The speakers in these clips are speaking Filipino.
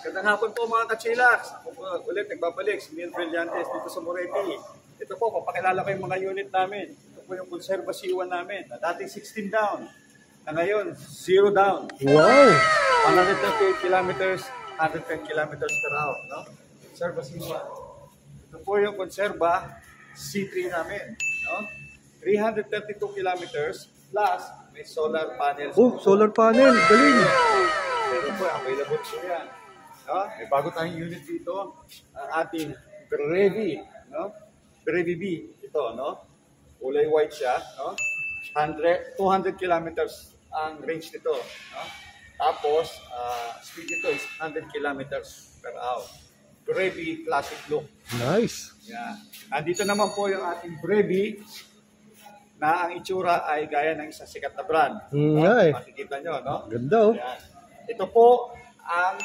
Gandang hapon po mga kachilax. Ako po ulit nagbabalik si Neil Brillantes dito sa Moretti. Ito po, papakilala ko yung mga unit namin. Ito po yung Conserva C1 namin. Na dating 16 down. Na ngayon, 0 down. Wow! 138 kilometers, 110 kilometers per hour. No? Conserva C1. Ito po yung Conserva C3 namin. No? 332 kilometers plus may solar panels. Oh, solar panel. Galing. Pero po, available po yan. No? May bago tayong unit dito, ang ating Brevi, no? Brevi B, ito, no? Kulay white siya, no? 200 kilometers ang range nito, no? Tapos, speed nito is 100 kilometers per hour. Brevi classic look. Nice. Yan. Andito naman po yung ating Brevi na ang itsura ay gaya ng isang sikat na brand. Ngay. Makikita nyo, no? Ganda oh. Yan. Ito po ang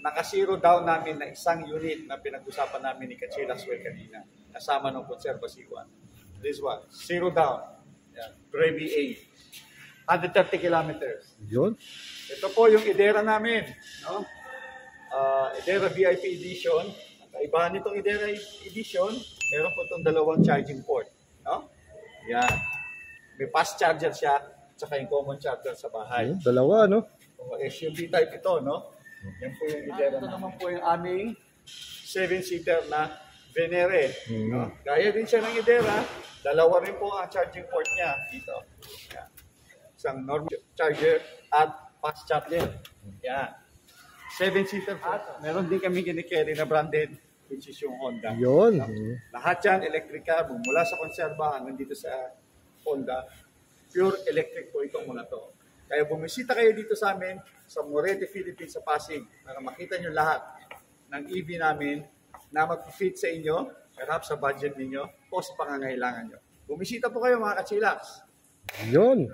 naka-zero down namin na isang unit na pinag-usapan namin ni Kachilas Well kanina. Kasama ng Conserva C1. This one, zero down. Yan. Brevi A. 130 kilometers. Yun. Ito po yung Idera namin. No? Idera VIP Edition. Ang kaibahan nitong Idera Edition, meron po itong dalawang charging port. No? Yan. May fast charger siya, at saka yung common charger sa bahay. Dalawa, no? SUV type ito, no? Yan po yung Idera. Ito naman po yung aming 7-seater na Venere. No? Gaya din siya ng Idera. Dalawa rin po ang charging port niya dito. Yan. Isang normal charger at fast charger. Yan. 7-seater po. Meron din kami kinikerry na branded, which is yung Honda. Yun. No? Lahat yan, electric car, mula sa Conserva hanggang dito sa Honda. Pure electric po itong mga to. Kaya bumisita kayo dito sa amin, sa Moretti, Philippines, sa Pasig, para makita nyo lahat ng EV namin na mag-fit sa inyo, perhaps sa budget ninyo, o sa pangangailangan nyo. Bumisita po kayo mga kachilax. Yun.